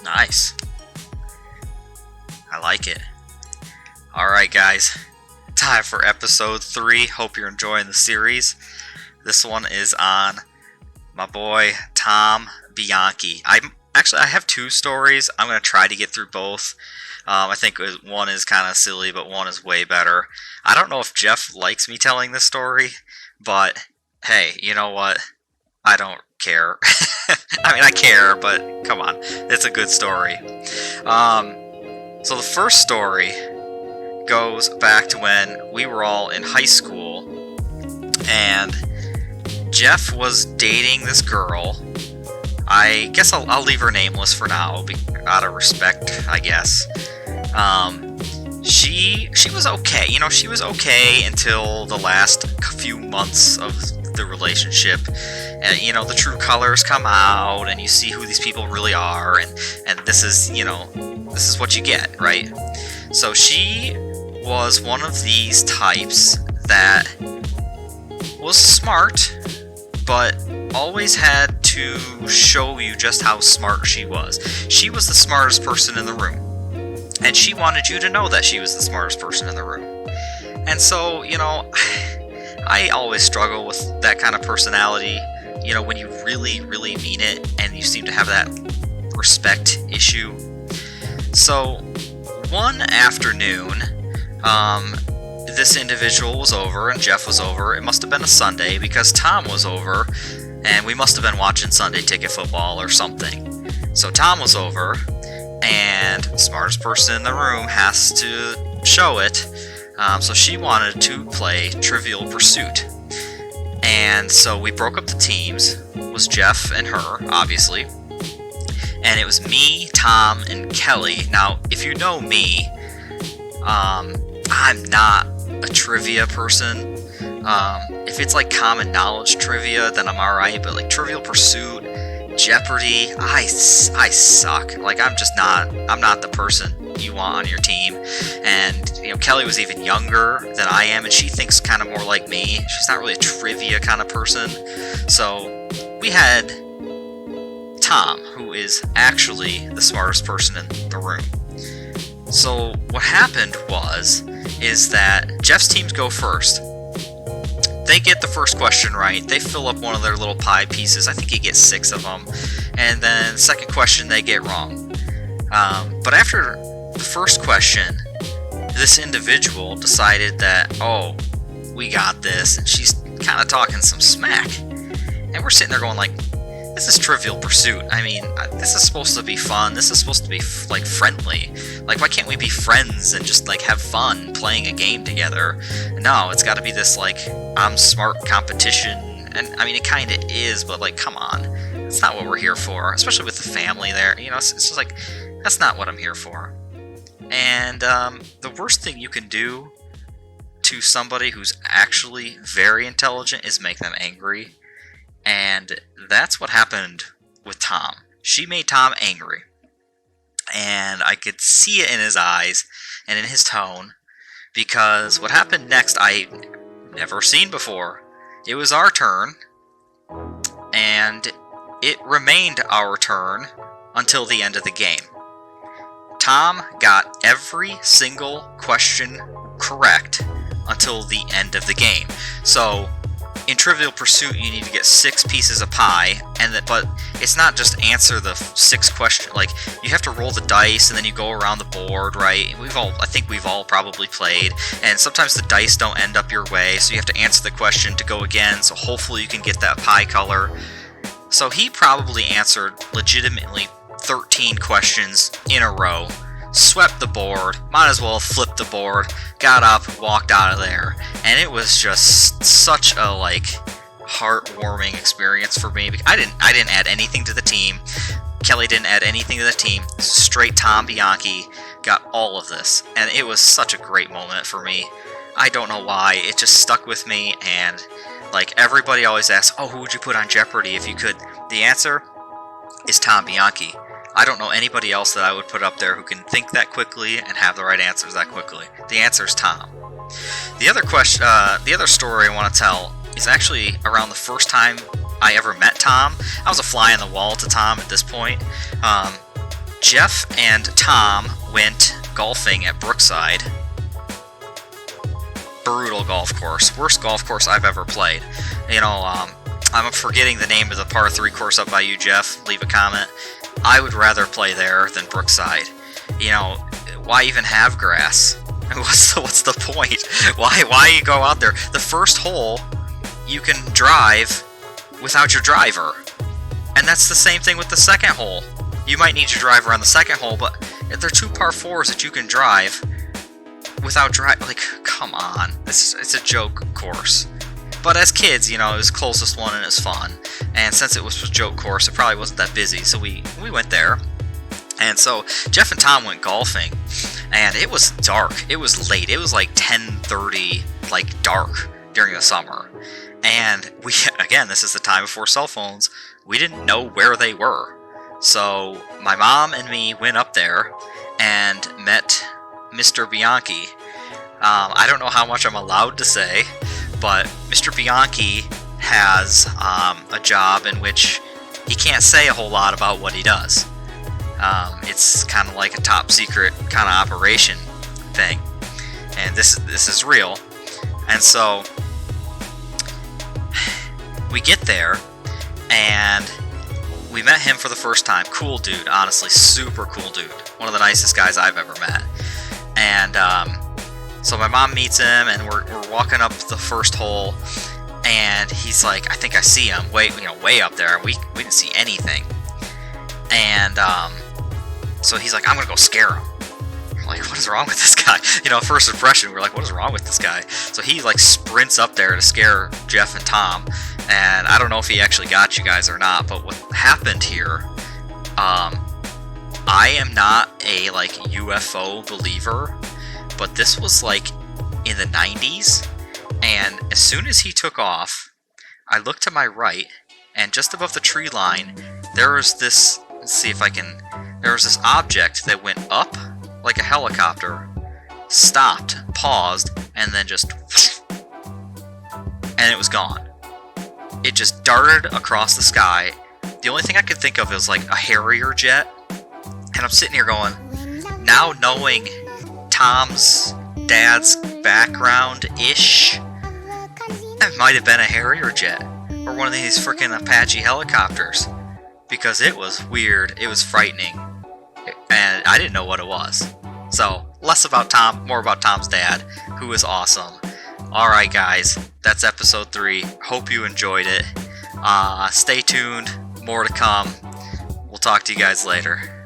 Nice. I like it. Alright, guys. Time for episode 3. Hope you're enjoying the series. This one is on my boy, Tom Bianchi. I have 2 stories. I'm going to try to get through both. I think one is kind of silly, but one is way better. I don't know if Jeff likes me telling this story, but hey, you know what? I don't care. I mean, I care, but come on. It's a good story. So the first story goes back to when we were all in high school, and Jeff was dating this girl. I guess I'll leave her nameless for now, out of respect, I guess. She was okay. You know, she was okay until the last few months of the relationship. And, you know, the true colors come out, and you see who these people really are, and this is, you know, this is what you get, right? So she was one of these types that was smart, but always had to show you just how smart she was. She was the smartest person in the room, and she wanted you to know that she was the smartest person in the room. And so, you know, I always struggle with that kind of personality, you know, when you really, really mean it, and you seem to have that respect issue. So, one afternoon, this individual was over, and Jeff was over. It must have been a Sunday, because Tom was over, and we must have been watching Sunday Ticket football or something. So Tom was over, and smartest person in the room has to show it. So she wanted to play Trivial Pursuit. And so we broke up the teams. It was Jeff and her, obviously. And it was me, Tom, and Kelly. Now, if you know me, I'm not a trivia person. If it's like common knowledge trivia, then I'm alright. But like Trivial Pursuit, Jeopardy, I suck. Like I'm not the person you want on your team. And you know, Kelly was even younger than I am, and she thinks kind of more like me. She's not really a trivia kind of person. So we had Tom, who is actually the smartest person in the room. So what happened is that Jeff's teams go first. They get the first question right. They fill up one of their little pie pieces. I think he gets 6 of them. And then second question they get wrong. But after the first question, this individual decided that, oh, we got this, and she's kind of talking some smack. And we're sitting there going like, this is Trivial Pursuit. I mean, this is supposed to be fun. This is supposed to be like friendly. Like, why can't we be friends and just like have fun playing a game together? No, it's got to be this like I'm smart competition. And I mean, it kind of is, but like, come on, that's not what we're here for. Especially with the family there. You know, it's just like that's not what I'm here for. And the worst thing you can do to somebody who's actually very intelligent is make them angry. And that's what happened with Tom. She made Tom angry. And I could see it in his eyes and in his tone, because what happened next I never seen before. It was our turn, and it remained our turn until the end of the game. Tom got every single question correct until the end of the game. So in Trivial Pursuit, you need to get 6 pieces of pie, but it's not just answer the 6 questions. Like, you have to roll the dice, and then you go around the board, right? I think we've all probably played, and sometimes the dice don't end up your way, so you have to answer the question to go again, so hopefully you can get that pie color. So he probably answered legitimately 13 questions in a row, swept the board, might as well have flipped the board, got up, walked out of there, and it was just such a like heartwarming experience for me. I didn't add anything to the team. Kelly didn't add anything to the team. Straight Tom Bianchi got all of this, and it was such a great moment for me. I don't know why, it just stuck with me. And like everybody always asks, oh, who would you put on Jeopardy if you could? The answer is Tom Bianchi. I don't know anybody else that I would put up there who can think that quickly and have the right answers that quickly. The answer is Tom. The other story I want to tell is actually around the first time I ever met Tom. I was a fly on the wall to Tom at this point. Jeff and Tom went golfing at Brookside. Brutal golf course. Worst golf course I've ever played. You know, I'm forgetting the name of the par 3 course up by you, Jeff. Leave a comment. I would rather play there than Brookside. You know, why even have grass? What's the point? Why you go out there? The first hole, you can drive without your driver. And that's the same thing with the second hole. You might need your driver on the second hole, but if they're 2 par 4s that you can drive without like, come on. It's a joke course. But as kids, you know, it was the closest one and it's fun. And since it was a joke course, it probably wasn't that busy, so we went there. And so Jeff and Tom went golfing, and it was dark. It was late. It was like 10:30, like dark during the summer. And we, again, this is the time before cell phones. We didn't know where they were. So my mom and me went up there and met Mr. Bianchi. I don't know how much I'm allowed to say, but Mr. Bianchi has a job in which he can't say a whole lot about what he does. It's kind of like a top secret kind of operation thing, and this is real. And so we get there, and we met him for the first time. Cool dude, honestly, super cool dude. One of the nicest guys I've ever met. And so my mom meets him, and we're walking up the first hole, and he's like, I think I see him way up there. We didn't see anything. And so he's like, I'm gonna go scare him. We're like, what is wrong with this guy? You know, first impression, we're like, what is wrong with this guy? So he like sprints up there to scare Jeff and Tom. And I don't know if he actually got you guys or not, but what happened here, I am not a like UFO believer, but this was like in the 90s, and as soon as he took off, I looked to my right, and just above the tree line, there was this, there was this object that went up like a helicopter, stopped, paused, and then just, and it was gone. It just darted across the sky. The only thing I could think of was like a Harrier jet. And I'm sitting here going, now knowing Tom's dad's background-ish, it might have been a Harrier jet. Or one of these freaking Apache helicopters. Because it was weird, it was frightening. And I didn't know what it was. So, less about Tom, more about Tom's dad, who is awesome. Alright guys, that's episode 3. Hope you enjoyed it. Stay tuned, more to come. We'll talk to you guys later.